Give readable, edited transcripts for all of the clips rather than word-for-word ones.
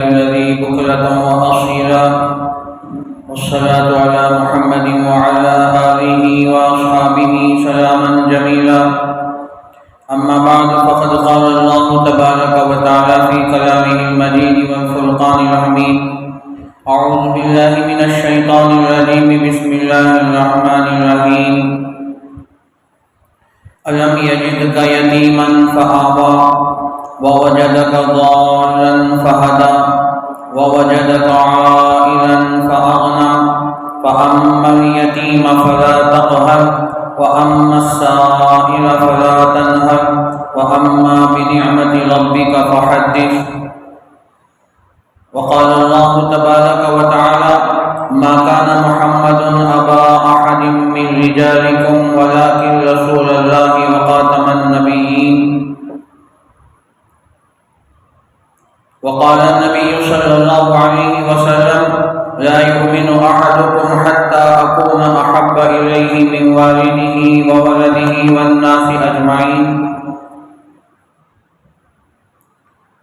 الذي بكرة وأصيلا والصلاة على محمد وعلى آله وأصحابه سلاما جميلا. أما بعد فقد قال الله تبارك وتعالى في كلامه المجيد والفرقان الحميد: أعوذ بالله من الشيطان الرجيم. بسم الله الرحمن الرحيم. ألم يجدك يتيما فآوى ووجدك ضالا فهدى ووجدك عائلا فأغنى فأما اليتيم فلا تقهر وأما السائل فلا تنهر وأما بنعمة ربك فحدث. وقال الله تبارك وتعالى: ما كان محمد أبا أحد من رجالكم ولكن رسول الله وخاتم النبيين. وقال النبي صلى الله عليه وسلم: لا يؤمن أحدكم حتى أكون أحب إليه من والده وولده والناس أجمعين.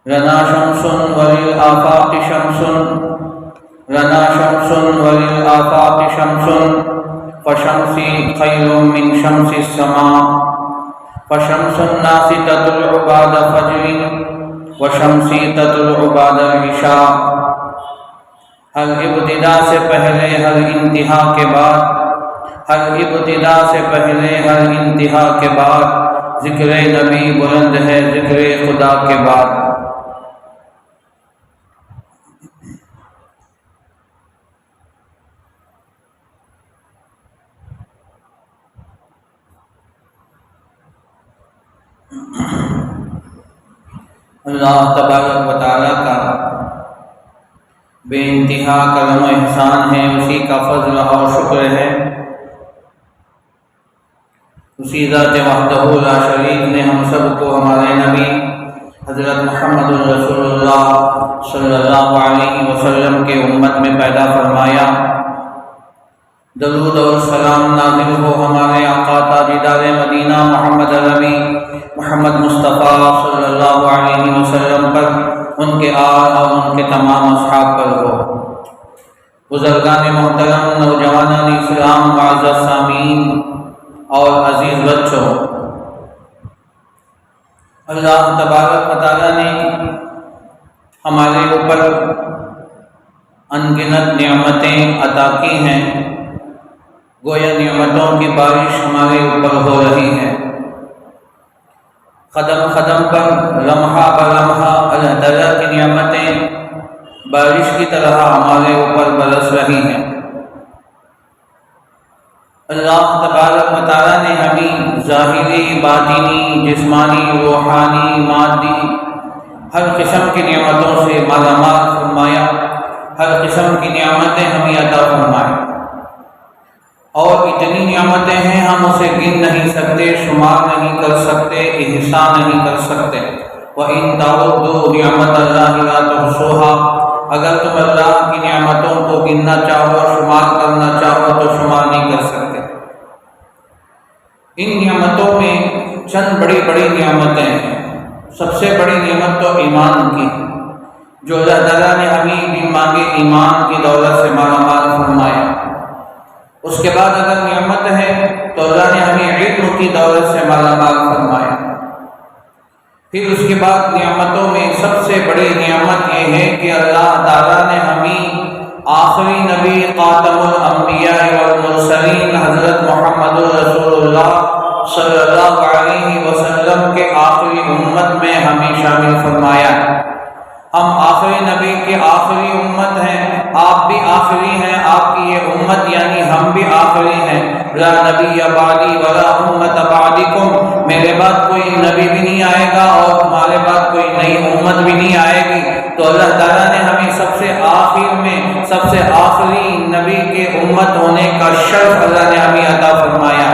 لنا شمس وللآفاق شمس لنا شمس وللآفاق شمس فشمسي خير من شمس السماء فشمس الناس تطلع بعد فجر وشمسی تطلع بعد العشاء. ہر ابتدا سے پہلے ہر انتہا کے بعد، ہر ابتدا سے پہلے ہر انتہا کے بعد ذکر نبی بلند ہے ذکر خدا کے بعد. اللہ تبارک و تعالیٰ کا بے انتہا کرم و احسان ہے، اسی کا فضل اور شکر ہے. اسی ذات وحدہ لا شریک نے ہم سب کو ہمارے نبی حضرت محمد رسول اللہ صلی اللہ علیہ وسلم کے امت میں پیدا فرمایا. درود اور سلام نازل ہو ہمارے آقا تاجدار مدینہ محمد عربی محمد مصطفیٰ صلی اللہ علیہ وسلم پر، ان کے آل اور ان کے تمام اصحاب پر ہو. بزرگان محترم، نوجوانان اسلام، معزز سامعین اور عزیز بچوں، اللہ تبارک و تعالیٰ نے ہمارے اوپر انگنت نعمتیں عطا کی ہیں. گویا نعمتوں کی بارش ہمارے اوپر ہو رہی ہے. قدم قدم پر، لمحہ بلمحہ اللہ تعالیٰ کی نعمتیں بارش کی طرح ہمارے اوپر برس رہی ہیں. اللہ تبارک و تعالیٰ نے ہمیں ظاہری، باطنی، جسمانی، روحانی، مادی ہر قسم کی نعمتوں سے مالا مال فرمایا. ہر قسم کی نعمتیں ہمیں عطا فرمائیں، اور اتنی نعمتیں ہیں ہم اسے گن نہیں سکتے، شمار نہیں کر سکتے، احصاء نہیں کر سکتے. وَإِن تَعُدُّوا نِعْمَتَ اللَّهِ لَا تُحْصُوهَا. اگر تم اللہ کی نعمتوں کو گننا چاہو، شمار کرنا چاہو تو شمار نہیں کر سکتے. ان نعمتوں میں چند بڑی بڑی نعمتیں ہیں. سب سے بڑی نعمت تو ایمان کی، جو اللہ تعالیٰ نے ہمیں بن مانگے ایمان کی دولت سے مالا مال فرمایا. اس کے بعد اگر نعمت ہے تو اللہ نے ہمیں علم کی دولت سے مالا مال فرمایا. پھر اس کے بعد نعمتوں میں سب سے بڑی نعمت یہ ہے کہ اللہ تعالیٰ نے ہمیں آخری نبی خاتم الانبیاء والمرسلین حضرت محمد رسول اللہ صلی اللہ علیہ وسلم کے آخری امت میں ہمیں شامل فرمایا. ہم آخری نبی کے آخری امت ہیں، آپ بھی آخری ہیں. آپ کی یہ امت یعنی ہم بھی آخری ہیں. لا نبی بعدی ولا امت بعدکم. میرے بعد کوئی نبی بھی نہیں آئے گا اور تمہارے بعد کوئی نئی امت بھی نہیں آئے گی. تو اللہ تعالیٰ نے ہمیں سب سے آخر میں سب سے آخری نبی کے امت ہونے کا شرف اللہ نے ہمیں عطا فرمایا.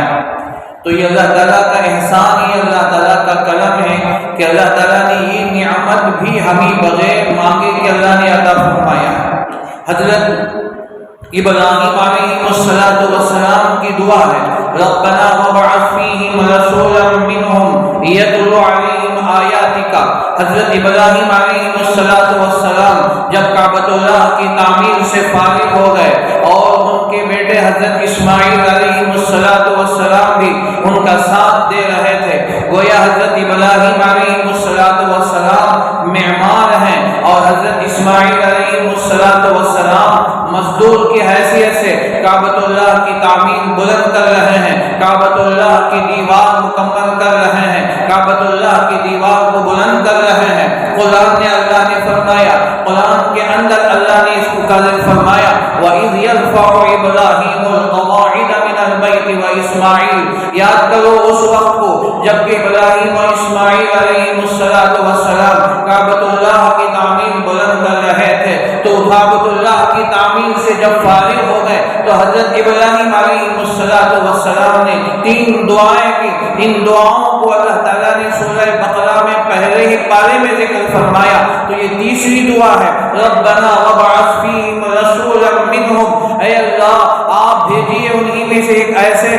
تو یہ اللہ تعالیٰ کا احسان، یہ اللہ تعالیٰ کا کرم ہے کہ اللہ تعالیٰ نے یہ نعمت بھی ہمیں بغیر مانگے کہ اللہ نے عطا فرمایا. حضرت ابراہیم علیہ السلام کی دعا ہے: ربنا وابعث فیہم رسولا منہم یتلو علیہم آیاتک. حضرت ابراہیم علیہ السلام جب کی تعمیر سے فارغ ہو گئے اور ان کے بیٹے حضرت اسماعیل علیہ السلام بھی ان کا ساتھ دے رہے تھے۔ گویا حضرت ابراہیم علیہ السلام معمار ہیں اور حضرت اسماعیل علیہ السلام مزدور کی حیثیت سے کعبۃ اللہ کی تعمیر بلند کر رہے ہیں، کعبۃ اللہ کی دیوار مکمل کر رہے ہیں، کعبۃ اللہ کی دیوار کو بلند کر رہے ہیں۔ قرآن نے اللہ نے فرمایا، قرآن کے اندر اللہ نے اس کو ذکر فرمایا وَإِذْ يَرْفَعُ إِبْرَاهِيمُ الْقَوَاعِدَ مِنَ الْبَيْتِ وَإِسْمَاعِيلُ، یاد کرو اس وقت کو جب کہ ابراہیم و اسماعیل علیہ السلام کعبۃ اللہ کی تعمیر بلند کر رہے تھے، تو کعبۃ اللہ کی تعمیر سے جب فارغ ہو گئے تو حضرت ابراہیم علیہ السلام نے 3 دعائیں کی۔ ان دعاؤں کو اللہ تعالیٰ نے سورہ بقرہ میں پہلے ہی پارے میں ذکر فرمایا، تو یہ تیسری دعا ہے، ربنا وابعث فیہم رسولا منہم، اے اللہ آپ بھیجیے انہی میں سے ایک ایسے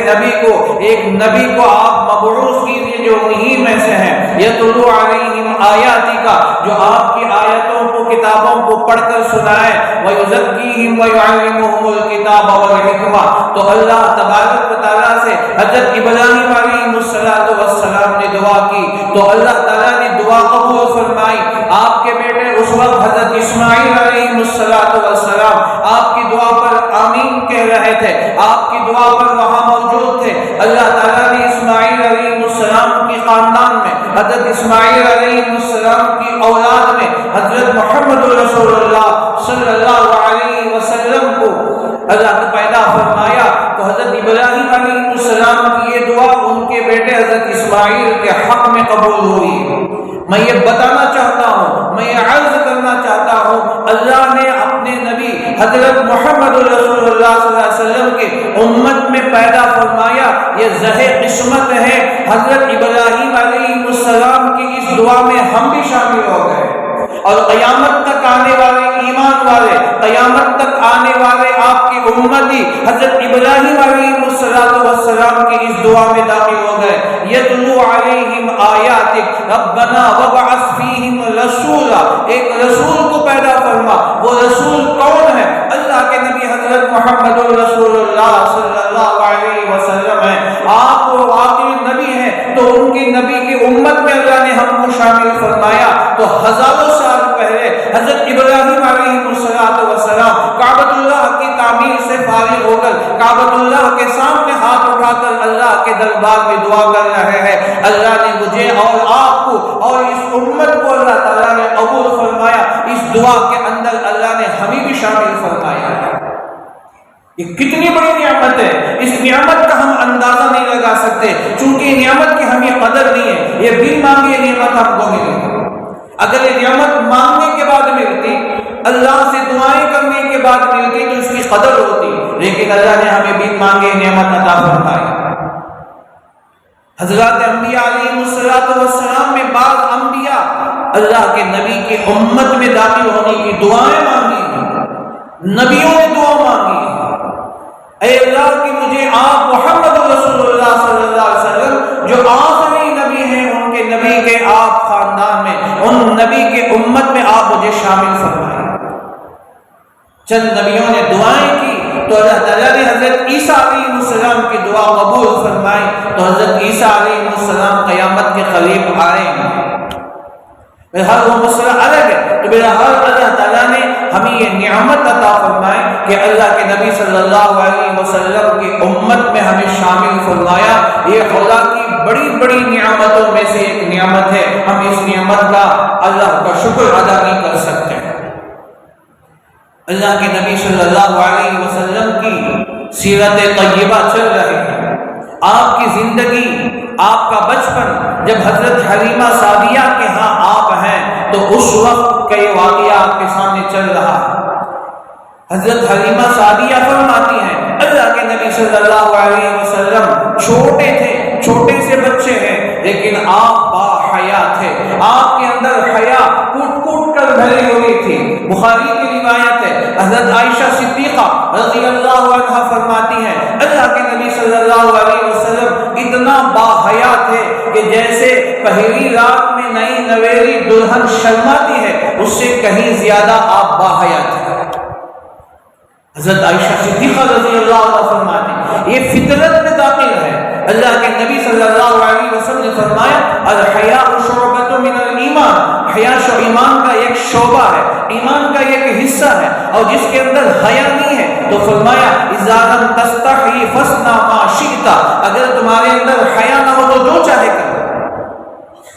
نبی کو آپ مبعوث کیجیے جو انہی میں سے ہیں، یتلو علیہم آیاتک، جو آپ کی آیتوں کو کتابوں کو پڑھ کر سنائے، ویزکیہم ویعلمہم الکتاب والحکمہ۔ تو اللہ تبارک و تعالیٰ سے حضرت ابراہیم علیہ السلام نے دعا کی تو اللہ تعالیٰ نے دعا قبول فرمائی۔ آپ کے بیٹے اس وقت حضرت اسماعیل علیہ السلام آپ کی دعا پر آمین کہہ رہے تھے، آپ کی دعا پر وہاں موجود تھے۔ اللہ تعالیٰ نے اسماعیل علیہ السلام کی خاندان میں، حضرت اسماعیل علیہ السلام کی اولاد میں حضرت محمد رسول اللہ صلی اللہ علیہ وسلم کو اللہ نے پیدا فرمایا۔ تو حضرت ابراہیم علیہ السلام کی یہ دعا ان کے بیٹے حضرت اسماعیل کے حق میں قبول ہوئی۔ میں یہ بتانا چاہتا ہوں، میں یہ عرض کرنا چاہتا ہوں، اللہ نے اپنے نبی حضرت محمد رسول اللہ صلی اللہ علیہ وسلم کے امت میں پیدا فرمایا، یہ زہر قسمت ہے۔ حضرت ابراہیم علیہ السلام کی اس دعا میں ہم بھی شامل ہو گئے، اور قیامت تک آنے والے ایمان والے، قیامت تک آنے والے آپ کی امتی حضرت ابراہیم علیہ السلام کی اس دعا میں داخل ہو گئے۔ یتلو علیہم آیاتک ربنا وابعث فیہم رسولا، ایک رسول کو پیدا فرما۔ وہ رسول کون ہے؟ اللہ کے نبی حضرت محمد رسول اللہ صلی اللہ علیہ وسلم ہیں۔ آپ وہ آخری نبی ہیں تو ان کی نبی کی امت میں اللہ نے ہم کو شامل فرمایا۔ تو ہزاروں سال پہلے حضرت ابراہیم علیہ السلام کعبۃ اللہ کی تعمیر سے فارغ ہو کر کعبۃ اللہ کے سامنے ہاتھ اٹھا کر اللہ کے دربار میں دعا کر رہے ہیں، اللہ نے مجھے اور آپ کو اور اس امت کو اللہ تعالیٰ نے قبول فرمایا۔ اس دعا کے اندر اللہ نے ہمیں بھی شامل فرمایا۔ یہ کتنی بڑی نعمت ہے، اس نعمت کا ہم اندازہ نہیں لگا سکتے، چونکہ نعمت کی ہمیں قدر نہیں ہے۔ یہ بن مانگے نعمت ہم کو ملی، اگر یہ نعمت مانگنے کے بعد ملتی، اللہ سے دعائیں کرنے کے بعد ملتی تو اس کی قدر ہوتی، لیکن اللہ نے ہمیں بن مانگے نعمت عطا فرمائی۔ حضرات انبیاء علیہ السلام میں بعض انبیاء اللہ کے نبی کی امت میں داخل ہونے کی دعائیں مانگی، نبیوں نے دعا مانگی، اے اللہ کہ مجھے آپ محمد رسول اللہ صلی اللہ علیہ وسلم جو آخری نبی ہیں، ان کے نبی کے آپ خاندان میں، ان نبی کے امت میں آپ مجھے شامل فرمائیں۔ چند نبیوں نے دعائیں کی تو اللہ تعالیٰ نے حضرت عیسیٰ علیہ السلام کی دعا قبول فرمائی، تو حضرت عیسیٰ علیہ السلام قیامت کے قریب آئیں گے۔ ہر وہ مسئلہ الگ ہے، تو بہرحال اللہ تعالیٰ نے ہمیں یہ نعمت عطا فرمائی کہ اللہ کے نبی صلی اللہ علیہ وسلم کی امت میں ہمیں شامل فرمایا۔ یہ خدا کی بڑی بڑی نعمتوں میں سے ایک نعمت ہے، ہم اس نعمت کا اللہ کا شکر ادا نہیں کر سکتے۔ اللہ کے نبی صلی اللہ علیہ وسلم کی سیرت طیبہ چل رہی ہے، آپ کی زندگی، آپ کا بچپن، جب حضرت حلیمہ سعدیہ کے ہاں آپ ہیں تو اس وقت کا یہ واقعہ آپ کے سامنے چل رہا ہے۔ حضرت حلیمہ سعدیہ فرماتی ہیں اللہ کے نبی صلی اللہ علیہ وسلم چھوٹے تھے، چھوٹے سے بچے ہیں، لیکن آپ با حیا تھے، آپ کے اندر حیا کوٹ کوٹ کر بھری ہوئی تھی۔ بخاری کی روایت ہے، حضرت عائشہ صدیقہ رضی اللہ عنہا فرماتی ہیں اللہ کے نبی صلی اللہ علیہ وسلم اتنا با حیا تھے کہ جیسے پہلی رات میں نئی نویلی دلہن شرماتی ہے، اس سے کہیں زیادہ آپ با حیا تھے۔ حضرت عائشہ صدیقہ رضی اللہ عنہ فرماتی ہیں یہ فطرت میں داخل ہے. اللہ کے نبی صلی اللہ علیہ وسلم نے فرمایا الحیاء شعبۃ من الایمان، حیا ایمان کا ایک شعبہ ہے، ایمان کا ایک حصہ ہے. اور جس کے اندر حیا نہیں ہے تو فرمایا اذا لم تستحی فاصنع ما شئت، اگر تمہارے اندر حیا نہ ہو تو جو چاہے کرو.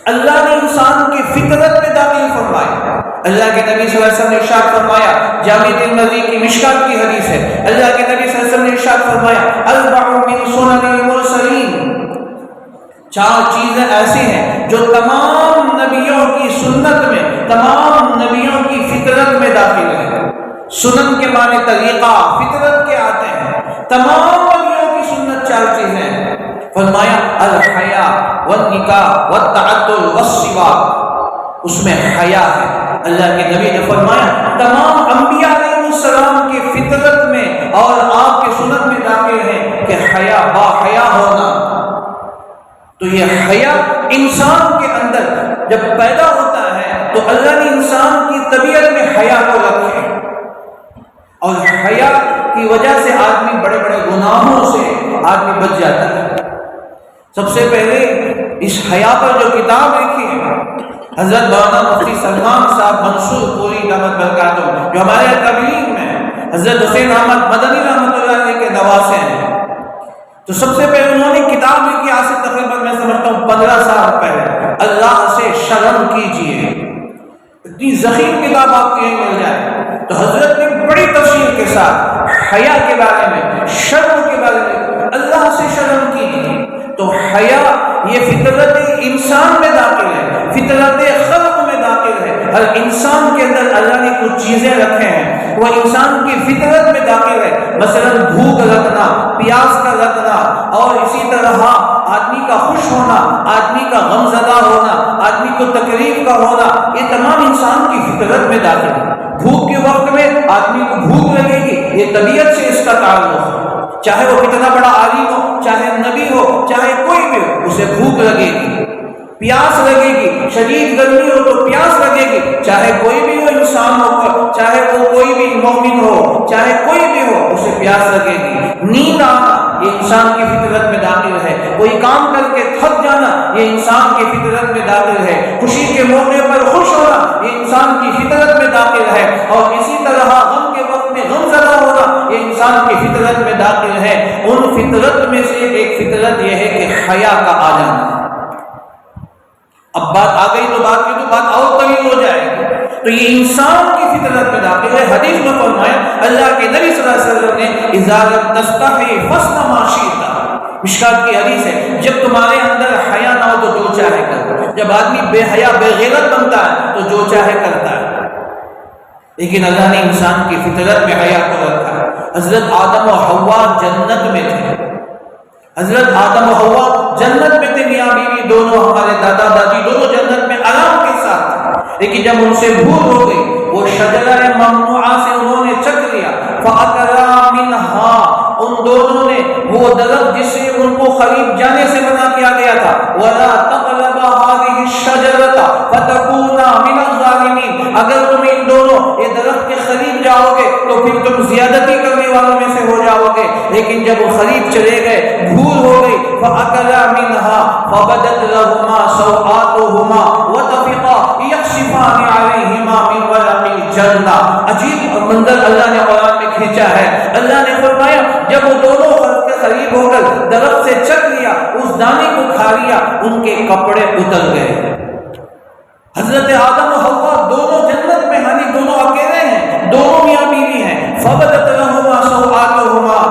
اللہ نے انسان کی فطرت میں داخل فرمایا. اللہ کے نبی صلی اللہ علیہ وسلم نے ارشاد فرمایا، جامع ترمذی کی مشکات کی حدیث ہے، اللہ کے نبی صلی اللہ علیہ وسلم نے ارشاد فرمایا اربع من سنن المرسلین، 4 چیزیں ایسی ہیں جو تمام نبیوں کی سنت میں، تمام نبیوں کی فطرت میں داخل ہے. سنن کے معنی طریقہ، فطرت کے آتے ہیں. تمام نبیوں کی سنت 4 چیزیں ہیں. فرمایا الحیا والنکاح والتعطل والسواک، اس میں حیا ہے. اللہ کے نبی نے فرمایا تمام انبیاء علیہ السلام کی فطرت میں اور آپ کے سنت میں داخل ہے کہ حیا، با حیا ہونا. تو یہ حیا انسان کے اندر جب پیدا ہوتا ہے تو اللہ نے انسان کی طبیعت میں حیا کو رکھے، اور حیا کی وجہ سے آدمی بڑے بڑے گناہوں سے آدمی بچ جاتا ہے. سب سے پہلے اس حیا پر جو کتاب لکھی ہے حضرت مولانا مفتی سلمان صاحب منصور پوری رحمت برکاتہ، جو ہمارے تبلیغ میں حضرت حسین احمد مدنی رحمۃ اللہ علیہ کے نواسے ہیں، تو سب سے پہلے انہوں نے کتاب لکھی آج سے تقریباً میں سمجھتا ہوں 15 سال پہلے، اللہ سے شرم کیجئے. اتنی ضخیم کتاب آپ کو مل جائے. تو حضرت نے بڑی تفصیل کے ساتھ حیا کے بارے میں، شرم کے بارے میں، اللہ سے شرم کیجئے. تو حیا یہ فطرت انسان میں داخل ہے، فطرت خلق میں داخل ہے. ہر انسان کے اندر اللہ نے کچھ چیزیں رکھے ہیں، وہ انسان کی فطرت میں داخل ہے. مثلا بھوک رکھنا، پیاس کا رکھنا، اور اسی طرح آدمی کا خوش ہونا، آدمی کا غم زدہ ہونا، آدمی کو تکلیف کا ہونا، یہ تمام انسان کی فطرت میں داخل ہے. بھوک کے وقت میں آدمی کو بھوک لگے گی، یہ طبیعت سے اس کا تعلق ہے. چاہے وہ کتنا بڑا عالم ہو، چاہے نبی ہو، چاہے کوئی بھی ہو، اسے بھوک لگے گی، پیاس لگے گی. شدید گرمی ہو تو پیاس لگے گی، چاہے کوئی بھی ہو انسان ہو، چاہے وہ کوئی بھی مومن ہو، چاہے کوئی بھی ہو، اسے پیاس لگے گی. نیند آنا یہ انسان کی فطرت میں داخل ہے. کوئی کام کر کے تھک جانا یہ انسان کی فطرت میں داخل ہے. خوشی کے موقع پر خوش ہونا یہ انسان کی فطرت میں داخل ہے. اور اسی طرح غم کے وقت میں غم زدہ ہونا یہ انسان کی فطرت میں داخل ہے. ان فطرت میں سے ایک فطرت یہ ہے کہ حیا کا آ جانا. اب بات آ گئی تو بات اور طویل ہو جائے گی. تو یہ انسان کی فطرت میں داخل ہے. حدیث میں فرمایا اللہ کے نبی صلی اللہ علیہ وسلم نے اذا لم تستحی فاصنع ما شئت، مشکات کی حدیث ہے، جب تمہارے اندر حیا نہ ہو تو جو چاہے کرو. جب آدمی بے حیا بے غیرت بنتا ہے تو جو چاہے کرتا ہے. لیکن اللہ نے انسان کی فطرت میں حیا کو رکھا ہے. حضرت آدم و حوا جنت میں تھے. حضرت آدم و حوا جنت میں تھے، میاں بیوی دونوں، ہمارے دادا دادی دونوں جنت میں آرام کے ساتھ. لیکن جب ان سے بھول ہو گئی، وہ شجرہ ممنوعہ سے انہوں نے چکھ لیا. فَأَكَلَا مِنْهَا، ان دونوں نے وہ درخت جس سے ان کو قریب جانے سے منع کیا گیا تھا، وَلَا تَقْرَبَا هَٰذِهِ الشَّجَرَةَ فَتَكُونَا مِنَ الظَّالِمِينَ، اگر تم ان دونوں یہ درخت کے قریب جاؤ گے تو پھر تم زیادتی کرنے والوں میں سے ہو جاؤ گے. لیکن جب وہ قریب چلے گئے، بھول ہو گئی. فَأَكَلَا مِنْهَا فَبَدَتْ لَهُمَا سَوْآتُهُمَا وَطَفِقَا يَخْصِفَانِ عَلَيْهِمَا مِنْ وَرَقِ الْجَنَّةِ. عجیب منظر اللہ نے قرآن میں کھینچا ہے. اللہ نے فرمایا جب وہ دونوں کے قریب ہو کر درخت سے چکھ لیا، اس دانے کو کھا لیا، ان کے کپڑے اتر گئے. حضرت آدم و حوا دونوں جنت میں ہیں، دونوں اکیلے ہیں، دونوں میاں بیوی ہیں. فَبَدَتْ لَهُمَا سَوْآتُهُمَا،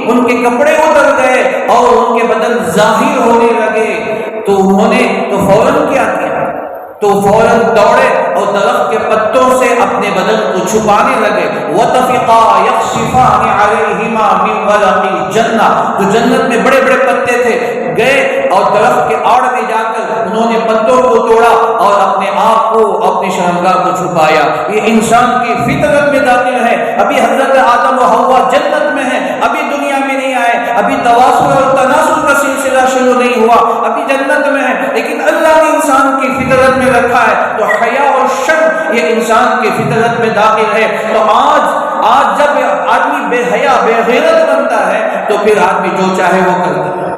ان کے کپڑے اتر گئے اور ان کے بدن ظاہر ہونے لگے. تو انہوں نے تو فوراً کیا کیا؟ تو فوراً دوڑے اور درخت کے پتوں سے اپنے بدن کو چھپانے لگے. وَطَفِقَا يَخْصِفَانِ عَلَيْهِمَا مِنْ وَرَقِ الْجَنَّةِ، تو جنت میں بڑے بڑے پتے تھے. گئے اور درخت کے آڑ میں جا کر انہوں نے پتوں کو توڑا اور اپنے آپ کو، اپنی شرمگاہ کو چھپایا. یہ انسان کی فطرت میں داخل ہے. ابھی حضرت آدم و حوا جنت میں ہیں، ابھی دنیا میں نہیں آئے، ابھی تواصل اور تناسل کا سلسلہ شروع نہیں ہوا، ابھی جنت میں ہے. لیکن اللہ نے انسان کی فطرت میں رکھا ہے. تو حیا اور شرم یہ انسان کی فطرت میں داخل ہے. تو آج آج جب آدمی بے حیا بے غیرت بنتا ہے تو پھر آدمی جو چاہے وہ کرتا ہے۔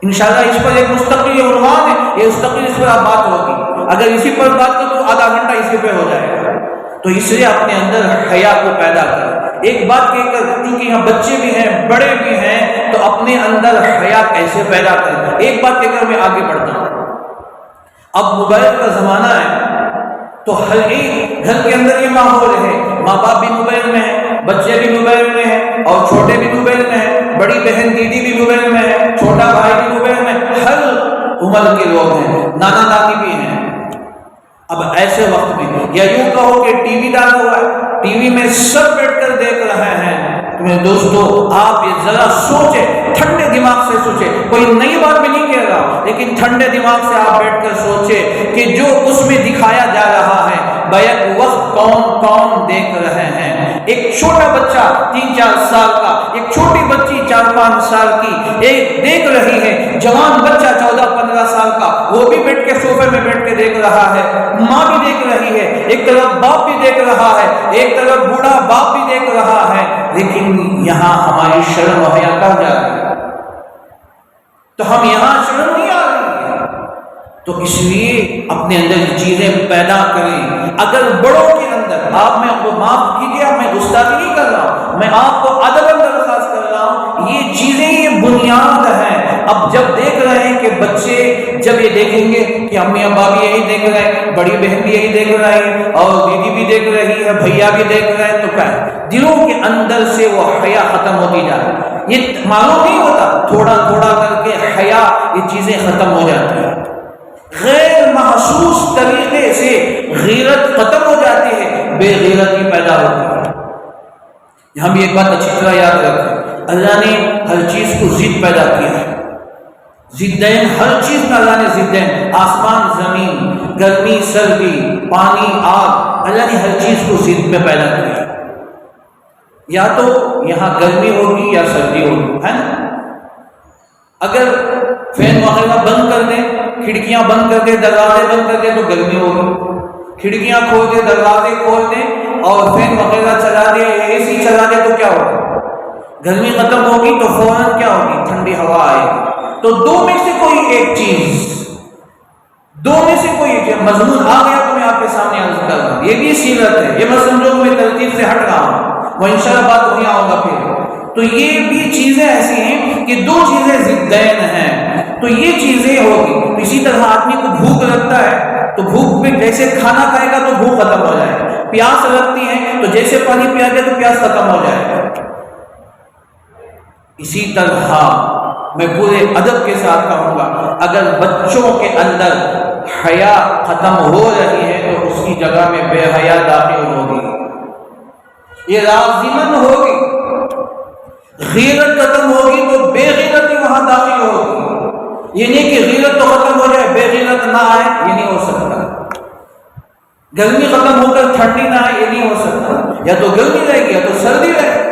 انشاءاللہ اس پر ایک مستقل عنوان ہے، یہ مستقل اس پر آپ بات ہوگی، اگر اسی پر بات کریں تو آدھا گھنٹہ اسی پہ ہو جائے گا۔ تو اس لیے اپنے اندر حیا کو پیدا کریں۔ ایک بات کہہ کر، کیونکہ یہاں بچے بھی ہیں بڑے بھی ہیں، تو اپنے اندر حیا کیسے پیدا کریں، ایک بات کہہ کر میں آگے بڑھتا ہوں۔ اب موبائل کا زمانہ ہے تو ہر ایک گھر کے اندر یہ ماحول ہے، ماں باپ بھی موبائل میں ہیں، بچے بھی موبائل میں ہیں، اور چھوٹے بھی موبائل میں ہیں، بڑی بہن دیدی بھی موبائل میں ہے، چھوٹا بھائی بھی موبائل میں، ہر عمر کے لوگ ہیں، نانا نانی بھی ہیں۔ اب ایسے وقت میں یا یوں کہو کہ ٹی وی ڈالا ہوا ہے، ٹی وی میں سب بیٹھ کر دیکھ رہے ہیں، تو میرے دوستو آپ یہ ذرا سوچیں، ٹھنڈے دماغ سے سوچیں، کوئی نئی بات میں نہیں کہہ رہا، لیکن ٹھنڈے دماغ سے آپ بیٹھ کر سوچیں کہ جو اس میں دکھایا جا رہا ہے بیک وقت کون کون دیکھ رہے ہیں۔ ایک چھوٹا بچہ 3-4 سال کا، ایک چھوٹی بچی 4-5 سال کی ایک دیکھ رہی ہے، جوان بچہ 14-15 سال کا وہ بھی بیٹھ کے صوفے میں بیٹھ کے دیکھ رہا ہے، ماں بھی دیکھ رہی ہے، ایک طرف باپ بھی دیکھ رہا ہے، ایک طرف بوڑھا باپ بھی دیکھ رہا ہے، لیکن یہاں ہماری شرم و حیا کہاں جا رہی ہے؟ تو ہم یہاں شرم نہیں آ رہی ہے، تو اس لیے اپنے اندر یہ چیزیں پیدا کریں۔ اگر بڑوں کے اندر آپ میں کو معاف کیجیے، میں گستاخی نہیں کر رہا ہوں، میں آپ کو ادب درخواست کر رہا ہوں، یہ چیزیں یہ بنیاد ہیں۔ اب جب دیکھ رہے ہیں کہ بچے جب یہ دیکھیں گے کہ امی ابا بھی یہی دیکھ رہے ہیں، بڑی بہن بھی یہی دیکھ رہی ہے، اور دیدی بھی دیکھ رہی ہے، بھیا بھی دیکھ رہے ہیں، تو کیا ہے؟ دلوں کے اندر سے وہ حیا ختم ہوتی جا رہی ہے۔ یہ معلوم نہیں ہوتا، تھوڑا تھوڑا کر کے حیا یہ چیزیں ختم ہو جاتی ہیں، غیر محسوس طریقے سے غیرت ختم ہو جاتی ہے، بے غیرتی پیدا ہوتی ہے۔ ہم ایک بات اچھی طرح یاد رکھیں، اللہ نے ہر چیز کو ضد پیدا کیا ہے، ضدین، ہر چیز میں اللہ نے ضدین، آسمان زمین، گرمی سردی، پانی آگ، اللہ نے ہر چیز کو ضد میں پیدا کیا، یا تو یہاں گرمی ہوگی یا سردی ہوگی، ہے نا؟ اگر فین وغیرہ بند کر دیں، کھڑکیاں بند کر دیں، دروازے بند کر دیں تو گرمی ہوگی، کھڑکیاں کھول دیں، دروازے کھول دیں اور فین وغیرہ چلا دیں، اے سی چلا دیں تو کیا ہوگا؟ گرمی ختم ہوگی تو فوراً کیا ہوگی؟ ٹھنڈی ہوا آئے گی۔ تو دو میں سے کوئی ایک چیز، دو میں سے کوئی ایک چیز مضمون آ گیا تو میں آپ کے سامنے عرض کر رہا ہوں، یہ بھی سیرت ہے، یہ میں سمجھو میں ترتیب سے ہٹ رہا ہوں، وہ انشاءاللہ بات وہیں آؤں گا پھر۔ تو یہ بھی چیزیں ایسی ہیں کہ دو چیزیں ضدین ہیں، تو یہ چیزیں ہوگی۔ اسی طرح آدمی کو بھوک لگتا ہے تو بھوک میں جیسے کھانا کھائے گا تو بھوک ختم ہو جائے گا، پیاس لگتی ہے تو جیسے پانی پیا جائے تو پیاس ختم ہو جائے گا۔ اسی طرح میں پورے ادب کے ساتھ کہوں گا، اگر بچوں کے اندر حیا ختم ہو رہی ہے تو اس کی جگہ میں بے حیا داخل ہوگی، یہ لازماً ہوگی۔ غیرت ختم ہوگی تو بے غیرتی وہاں داخل ہوگی، یہ نہیں کہ غیرت تو ختم ہو جائے بے غیرت نہ آئے، یہ نہیں ہو سکتا۔ گرمی ختم ہو کر ٹھنڈی نہ آئے، یہ نہیں ہو سکتا۔ یا تو گرمی رہے گی یا تو سردی رہے گی،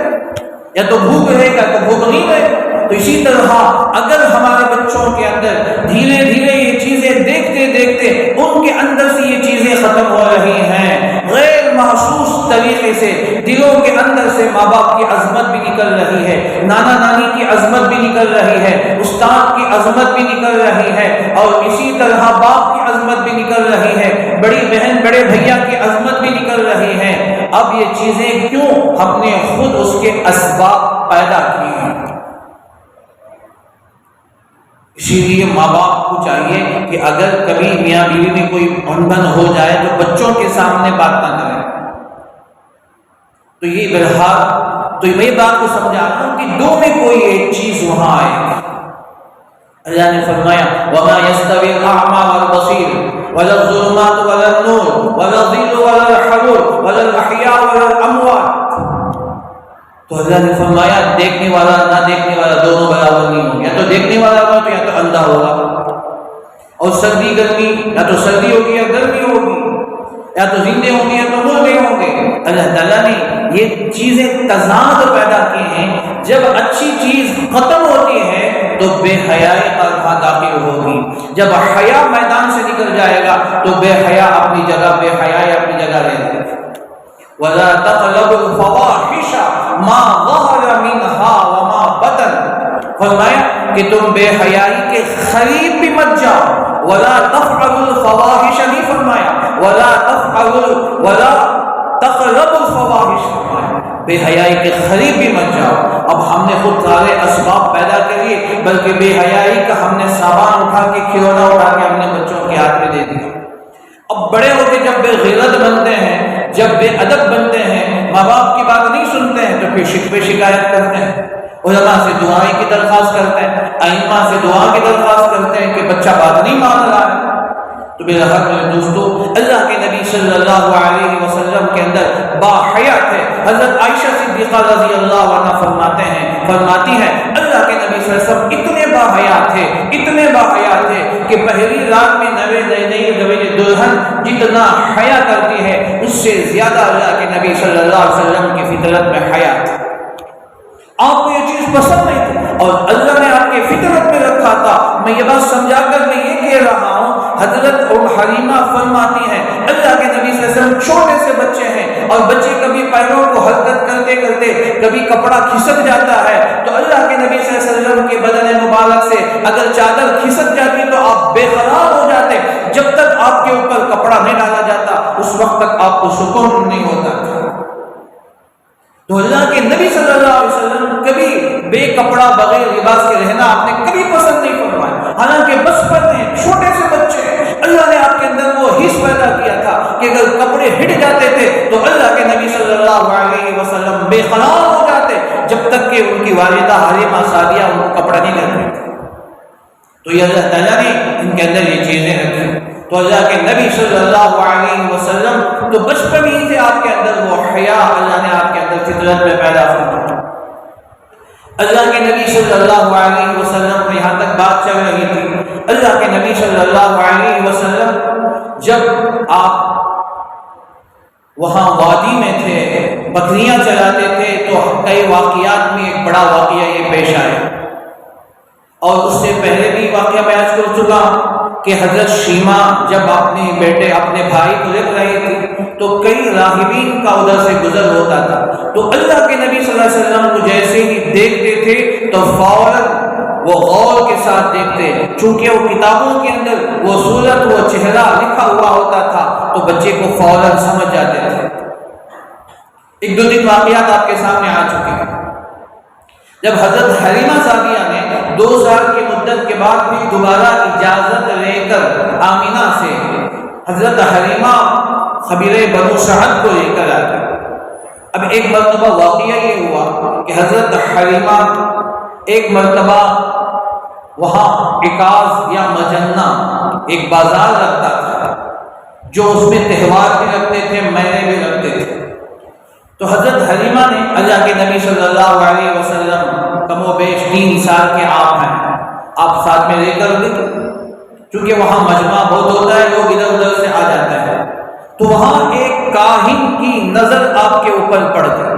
یا تو بھوک رہے گا تو بھوک نہیں رہے گی۔ تو اسی طرح اگر ہمارے بچوں کے اندر دھیرے دھیرے یہ چیزیں دیکھتے دیکھتے ان کے اندر سے یہ چیزیں ختم ہو رہی ہیں، غیر محسوس طریقے سے دلوں کے اندر سے ماں باپ کی عظمت بھی نکل رہی ہے، نانا نانی کی عظمت بھی نکل رہی ہے، استاد کی عظمت بھی نکل رہی ہے، اور اسی طرح باپ کی عظمت بھی نکل رہی ہے، بڑی بہن بڑے بھیا کی عظمت بھی نکل رہی ہے۔ اب یہ چیزیں کیوں؟ ہم نے خود اس کے اسباب پیدا کیے ہیں۔ اسی لیے ماں باپ کو چاہیے کہ اگر کبھی میاں بیوی میں کوئی انبن ہو جائے تو بچوں کے سامنے بات نہ کریں۔ تو یہ بہرحال تو میں بات کو سمجھا رہا ہوں کہ دو میں کوئی ایک چیز وہاں آئے گی۔ اللہ نے فرمایا وَمَا يَسْتَوِي الْأَعْمَى وَالْبَصِيرُ وَلَا الظُّلُمَاتُ وَلَا النُّورُ وَلَا الظِّلُّ وَلَا الْحَرُورُ وَلَا الْأَحْيَاءُ وَلَا الْأَمْوَاتُ۔ تو اللہ نے فرمایا دیکھنے والا نہ دیکھنے والا دونوں برابر نہیں ہوں، یا تو دیکھنے والا ہوگا تو یا تو اندھا ہوگا، اور سردی گرمی یا تو سردی ہوگی یا گرمی ہوگی، یا تو زندے ہوں گے یا تو مردے ہوں گے۔ اللہ تعالیٰ نے یہ چیزیں تضاد پیدا کی ہیں، جب اچھی چیز ختم ہوتی ہے تو بے حیائی کا داخل ہوگی، جب حیا میدان سے نکل جائے گا تو بے حیا اپنی جگہ، بے حیائی اپنی جگہ رہے گی۔ ولا تقربوا الفواحش ما ظهر منها وما بطن، فرمایا کہ تم بے حیائی کے قریب بھی مت جاؤ. ولا تفعلوا الفواحش نہیں فرمایا، ولا تقربوا الفواحش فرمایا، بے حیائی کے قریب بھی مت جاؤ. اب ہم نے خود سارے اسباب پیدا کریے، بلکہ بے حیائی کا ہم نے سامان اٹھا کے، کھلونا اٹھا کے ہم نے بچوں کے ہاتھ میں دے دیا. اب بڑے ہو کے جب بے غیرت بنتے ہیں، جب بے ادب بنتے ہیں، ماں باپ کی بات نہیں سنتے ہیں، تو پھر شکوے شکایت کرتے ہیں، علماء سے دعائیں کی درخواست کرتے ہیں، ائمہ سے دعا کی درخواست کرتے ہیں کہ بچہ بات نہیں مان رہا ہے. تو میرے دوستو، اللہ کے نبی صلی اللہ علیہ وسلم کے اندر با حیا تھے. حضرت عائشہ صدیقہ رضی اللہ عنہ فرماتی ہیں اللہ کے نبی صلی اللہ علیہ وسلم اتنے با حیا تھے، اتنے با حیا تھے کہ پہلی رات میں نئی دلہن جتنا حیا کرتی ہے، اس سے زیادہ اللہ کے نبی صلی اللہ علیہ وسلم کی فطرت میں حیا تھی. آپ کو یہ چیز پسند نہیں تھی اور اللہ نے آپ کے فطرت میں رکھا تھا. میں یہ بات سمجھا کر میں یہ کہہ رہا ہوں، حضرت حلیمہ فرماتی ہیں اللہ کے نبی صلی اللہ علیہ وسلم چھوٹے سے بچے ہیں اور بچے کبھی پیروں کو حرکت کرتے کرتے کبھی کپڑا کھسک جاتا ہے، تو اللہ کے نبی صلی اللہ علیہ وسلم کے بدن مبارک سے اگر چادر کھسک جاتی تو آپ بے قرار ہو جاتے. جب تک آپ کے اوپر کپڑا نہیں ڈالا جاتا اس وقت تک آپ کو سکون نہیں ہوتا. تو اللہ کے نبی صلی اللہ علیہ وسلم کبھی بے کپڑا بغیر لباس کے رہنا آپ نے کبھی پسند نہیں فرمایا. حالانکہ بچپن میں چھوٹے سے بچے اللہ نے آپ کے اندر وہ حس پیدا کیا تھا کہ اگر کپڑے ہٹ جاتے تھے تو اللہ کے نبی صلی اللہ علیہ وسلم بے قرار ہو جاتے جب تک کہ ان کی والدہ حلیمہ سعدیہ ان کو کپڑا نہیں لگتے. تو یہ اللہ تعالیٰ نے ان کے اندر یہ چیزیں رکھی. تو اللہ کے نبی صلی اللہ علیہ وسلم تو بچپن ہی سے آپ کے اندر وہ حیا اللہ نے آپ کے اندر فطرت میں پیدا فرمایا. اللہ کے نبی صلی اللہ علیہ وسلم میں یہاں تک بات چل رہی تھی. اللہ کے نبی صلی اللہ علیہ وسلم جب آپ وہاں وادی میں تھے، بکریاں چلاتے تھے، تو کئی واقعات میں ایک بڑا واقعہ یہ پیش آیا. اور اس سے پہلے بھی واقعہ بیان کر چکا کہ حضرت شیما جب اپنے بیٹے اپنے بھائی کو لکھ رہی تھی تو کئی راہبین کا ادھر سے گزر ہوتا تھا. تو اللہ کے نبی صلی اللہ علیہ وسلم کو جیسے ہی دیکھتے تھے تو فوراً وہ غور کے ساتھ دیکھتے، چونکہ وہ کتابوں کے اندر وہ صورت وہ چہرہ لکھا ہوا ہوتا تھا تو بچے کو فوراً سمجھ جاتے تھے. ایک دو دن واقعات آپ کے سامنے آ چکے ہیں. جب حضرت حلیمہ سعدیہ نے 2 سال کی مدت کے بعد بھی دوبارہ اجازت لے کر آمینہ سے حضرت حلیمہ خبیرہ بنو سعد کو لے کر آئی. اب ایک مرتبہ واقعہ یہ ہوا کہ حضرت حلیمہ ایک مرتبہ وہاں عکاظ یا مجنہ ایک بازار لگتا تھا جو اس میں تہوار بھی رکھتے تھے، میلے بھی رکھتے تھے. تو حضرت حلیمہ نے اللہ کے نبی صلی اللہ علیہ وسلم کم و بیش 3 سال کے آپ ہیں، آپ ساتھ میں لے کر گئے چونکہ وہاں مجمع بہت ہوتا ہے، لوگ ادھر ادھر سے آ جاتا ہے. تو وہاں ایک کاہن کی نظر آپ کے اوپر پڑ گئی.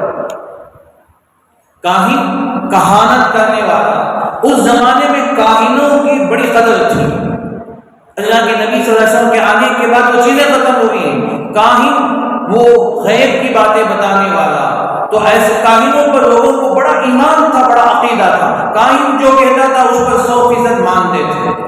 کاہن کہانت کرنے والا، اس زمانے میں کاہنوں کی بڑی قدر تھی. اللہ کے نبی صلی اللہ علیہ وسلم کے آنے کے بعد وہ چیزیں ختم ہو گئی. کاہن وہ غیب کی باتیں بتانے والا، تو ایسے کاہنوں پر لوگوں کو بڑا ایمان تھا، بڑا عقیدہ تھا. کاہن جو کہتا تھا اس پر 100% مانتے تھے،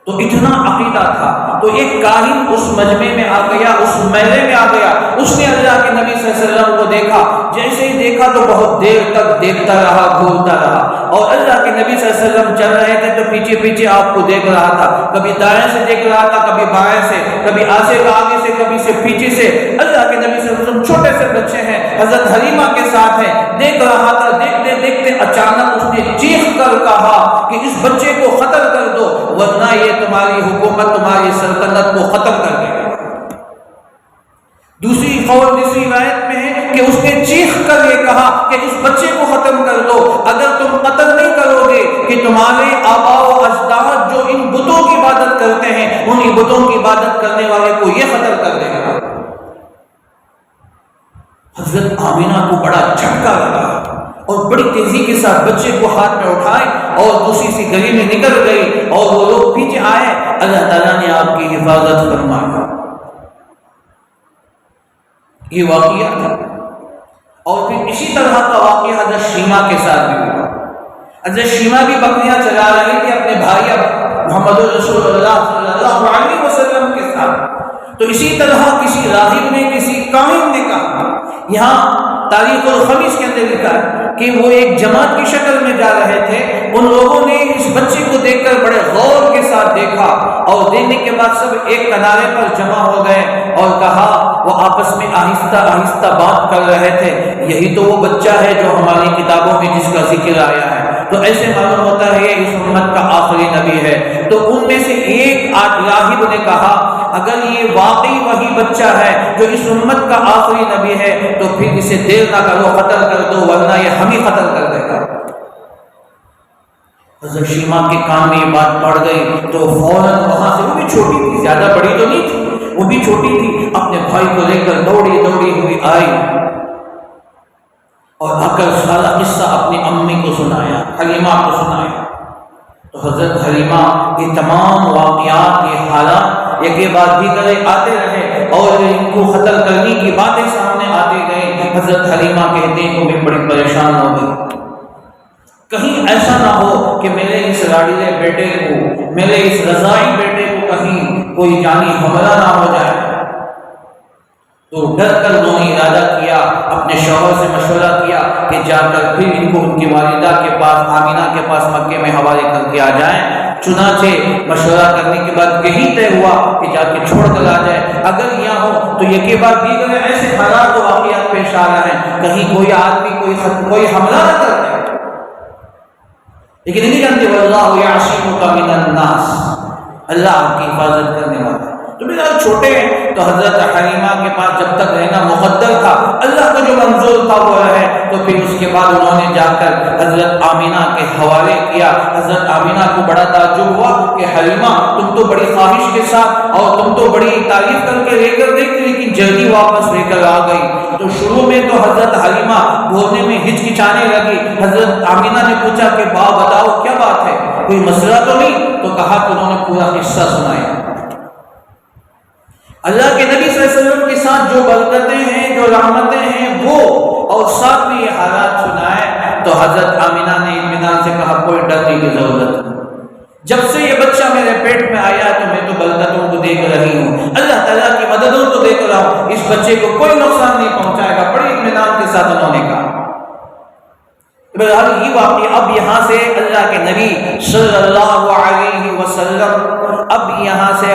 تو اتنا عقیدہ تھا. تو ایک کاہن اس مجمع میں آ گیا، اس میلے میں آ گیا. اس نے اللہ کے نبی صلی اللہ علیہ وسلم کو دیکھا. جیسے ہی دیکھا تو بہت دیر تک دیکھتا رہا، گھورتا رہا. اور اللہ کے نبی صلی اللہ علیہ وسلم چل رہے تھے تو پیچھے پیچھے آپ کو دیکھ رہا تھا. کبھی دائیں سے دیکھ رہا تھا، کبھی بائیں سے، کبھی آگے سے، کبھی سے پیچھے سے. اللہ کے نبی صلی اللہ علیہ وسلم چھوٹے سے بچے ہیں، حضرت حلیمہ کے ساتھ ہیں، دیکھ رہا تھا. دیکھتے دیکھتے اچانک اس نے چیخ کر کہا کہ اس بچے کو قتل کر دو ورنہ یہ تمہاری حکومت، تمہاری سلطنت کو ختم کر دے گا. دوسری روایت میں ہے کہ اس نے چیخ کر یہ کہا کہ اس بچے کو ختم کر دو. اگر تم قتل نہیں کرو گے کہ تمہارے آباء و اجداد جو ان بتوں کی عبادت کرتے ہیں، انہی بتوں کی عبادت کرنے والے کو یہ قتل کر دے گا. حضرت آمینہ کو بڑا جھٹکا لگا اور بڑی تیزی کے ساتھ بچے کو ہاتھ میں اٹھائے اور دوسری سی گلی میں نکل گئی اور وہ لوگ پیچھے آئے. اللہ تعالیٰ نے آپ کی حفاظت فرمائی. یہ واقعہ اور پھر اسی طرح کا واقعہ حضرت شیما کے ساتھ بھی ہوا. حضرت شیما بھی بکریاں چلا رہی تھی اپنے بھائی محمد رسول اللہ صلی اللہ علیہ وسلم کے ساتھ. تو اسی طرح کسی راہب نے کسی کاہن نے کہا، یہاں تاریخ الخمیس کے اندر لکھا ہے کہ وہ ایک جماعت کی شکل میں جا رہے تھے. ان لوگوں نے اس بچے کو دیکھ کر بڑے غور کے ساتھ دیکھا اور دیکھنے کے بعد سب ایک کنارے پر جمع ہو گئے اور کہا، وہ آپس میں آہستہ آہستہ بات کر رہے تھے، یہی تو وہ بچہ ہے جو ہماری کتابوں میں جس کا ذکر آیا ہے. تو ایسے معلوم ہوتا ہے یہ اس امت کا آخری نبی ہے. تو ان میں سے ایک راہب نے کہا، اگر یہ واقعی وہی بچہ ہے جو اس امت کا آخری نبی ہے تو پھر اسے دیر نہ کرو، قتل کر دو، ورنہ یہ ہم ہی قتل کر دے گا. حضرت شیما کے کان میں یہ بات پڑ گئی تو فوراً وہاں سے، وہ بھی چھوٹی تھی، زیادہ بڑی تو نہیں تھی، وہ بھی چھوٹی تھی، اپنے بھائی کو لے کر دوڑی ہوئی آئی اور آ کر سارا قصہ اپنی امی کو سنایا، حلیمہ کو سنایا. تو حضرت حلیمہ یہ تمام واقعات، یہ حالات ایک کے بعد دیگرے آتے رہے اور ان کو قتل کرنے کی باتیں سامنے آتی گئی. حضرت حلیمہ کہتے ہیں کہ میں بڑی پریشان ہو گئی، کہیں ایسا نہ ہو کہ میرے اس لاڈلے بیٹے کو، میرے اس رضائی بیٹے کو کہیں کوئی جانی حملہ نہ ہو جائے. تو ڈر کر انہوں نے ارادہ کیا، اپنے شوہر سے مشورہ کیا کہ جا کر پھر ان کو ان کی والدہ کے پاس، آمینہ کے پاس مکے میں حوالے کر کے آ جائیں. چنانچہ مشورہ کرنے کے بعد یہی طے ہوا کہ جا کے چھوڑ کر آ جائے. اگر یہاں ہو تو یہ کے بعد دیگر ایسے حالات و واقعات پیش آ رہے ہیں، کہیں کوئی آدمی کوئی حملہ نہ کر دے. لیکن نہیں جانتے واللہ یعصمک من الناس، اللہ آپ کی حفاظت کرنے والا. تو میرا چھوٹے ہیں تو حضرت حلیمہ کے پاس جب تک رہنا مقدر تھا، اللہ کا جو منظور تھا وہ ہے. تو پھر اس کے بعد انہوں نے جا کر حضرت آمینہ کے حوالے کیا. حضرت آمینہ کو بڑا تعجب ہوا کہ حلیمہ تم تو بڑی خواہش کے ساتھ اور تم تو بڑی تعریف کر کے لے کر دیکھتی، لیکن جلدی واپس لے کر آ گئی. تو شروع میں تو حضرت حلیمہ بولنے میں ہچکچانے لگی. حضرت آمینہ نے پوچھا کہ بتاؤ کیا بات ہے، کوئی مسئلہ تو نہیں؟ تو کہا کہ انہوں نے پورا قصہ سنایا. اللہ کے نبی صلی اللہ علیہ وسلم کے ساتھ جو برکتیں ہیں، جو رحمتیں ہیں وہ، اور ساتھ میں یہ حالات سنائے. تو حضرت آمینہ نے اطمینان سے کہا کوئی ڈرنے کی ضرورت نہیں، جب سے یہ بچہ میرے پیٹ میں آیا تو میں تو برکتوں کو دیکھ رہی ہوں، اللہ تعالیٰ کی مددوں کو دیکھ رہا ہوں، اس بچے کو کوئی نقصان نہیں پہنچائے گا. بڑی اطمینان کے ساتھ انہوں نے کہا. بہرحال یہ واقعہ، اب یہاں سے اللہ کے نبی صلی اللہ علیہ وسلم اب یہاں سے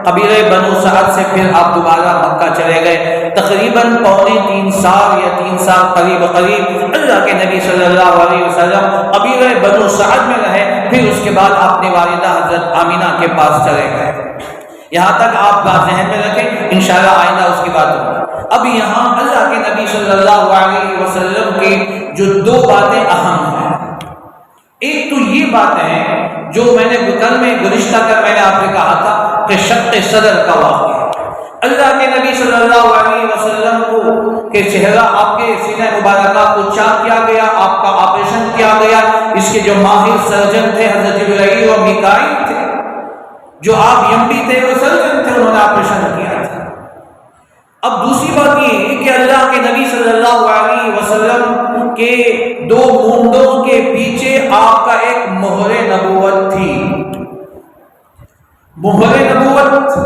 قبیلہ بنو سعد سے پھر آپ دوبارہ مکہ چلے گئے. تقریباً 3.25 سال یا 3 سال قریب اللہ کے نبی صلی اللہ علیہ وسلم قبیلہ بنو سعد میں رہے. پھر اس کے بعد اپنی والدہ حضرت آمینہ کے پاس چلے گئے. یہاں تک آپ بات ذہن میں رکھیں، انشاءاللہ آئندہ اس کی بات ہوگی. اب یہاں اللہ کے نبی صلی اللہ علیہ وسلم کی جو 2 باتیں اہم ہیں. ایک تو یہ بات ہے جو میں نے کل میں گزشتہ کر میں نے آپ سے کہا تھا کہ شق صدر کا واقعہ. اللہ کے نبی صلی اللہ علیہ وسلم کو کہ چہرہ آپ کے سینہ مبارکہ کو چاک کیا گیا، آپ کا آپریشن کیا گیا. اس کے جو ماہر سرجن تھے حضرت جبرائیل اور میکائیل تھے، جو آپ یمبی تھے وہ سرجن تھے، انہوں نے آپریشن کیا تھا. اب دوسری بات یہ ہے کہ اللہ کے نبی صلی اللہ علیہ وسلم کے 2 مونڈوں کے پیچھے آپ کا ایک مہر نبوت تھی. مہر نبوت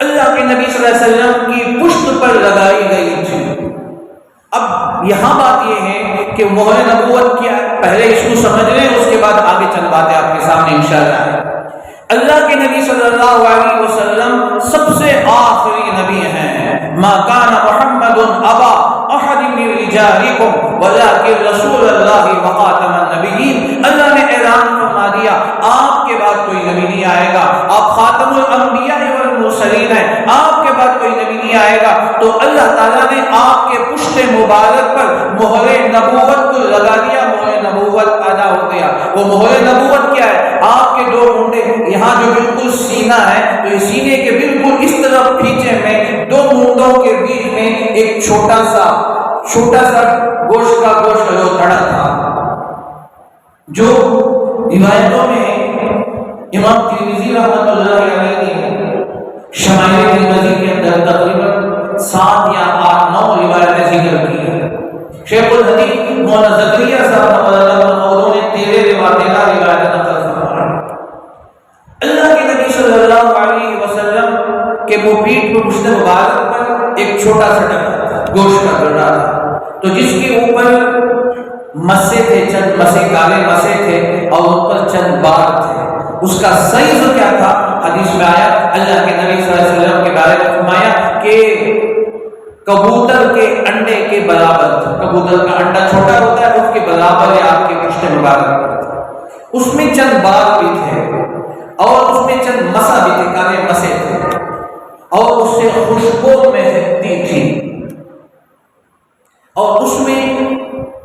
اللہ کے نبی صلی اللہ علیہ وسلم کی پشت پر لگائی گئی تھی. اب یہاں بات یہ ہے کہ مہر نبوت کیا ہے، پہلے اس کو سمجھ لیں، اس کے بعد آگے چند باتیں آپ کے سامنے انشاءاللہ. اللہ کے نبی صلی اللہ علیہ وسلم سب سے آخری نبی ہیں. ما کان محمد ابا احد من رجالکم ولکن رسول اللہ وخاتم النبیین. اللہ نے اعلان فرما دیا آپ کے بعد کوئی نبی نہیں آئے گا، آپ خاتم الانبیاء والمرسلین ہیں، آپ کے بعد کوئی نبی نہیں آئے گا. تو اللہ تعالیٰ نے آپ کے پشت مبارک پر مہر نبوت کو لگا دیا، مہر نبوت پیدا ہو گیا. وہ مہر نبوت کیا ہے؟ آپ کے 2 مونڈے یہاں جو بالکل سینہ ہے، تو یہ سینے کے بالکل اس طرف پیچھے میں 2 مونڈوں کے بیچ میں ایک چھوٹا سا گوشت کا جو تڑا تھا، جو روایتوں میں امام ترمذی رحمۃ اللہ علیہ نے شمائل ترمذی کے اندر تقریباً 7 یا 8 9 روایتیں ذکر کی ہیں. شیخ الحدیث مولانا زکریا صاحب انہوں نے تیرہ روایت نقل فرمائی۔ اللہ کے نبی صلی اللہ علیہ وسلم کے وہ پیٹھ پر پشت مبارک پر ایک چھوٹا سا ڈبہ تھا، گوشت کا ڈبہ تھا، تو جس کے اوپر مسے تھے، چند مسے، کالے مسے تھے، اور ان پر چند بال تھے۔ اس کا سائز کیا تھا؟ حدیث میں آیا، اللہ کے نبی صلی اللہ علیہ وسلم کے بارے میں فرمایا کہ کبوتر کے انڈے کے برابر تھا۔ کبوتر کا انڈا چھوٹا ہوتا ہے، اس کے برابر ہے آپ کے پشت مبارک پر تھا۔ اس میں چند بال بھی تھے اور اس میں چند مسا بھی تھے، کالے مسے تھے، اور اس سے خوشبو مہکتی تھی، اور اس میں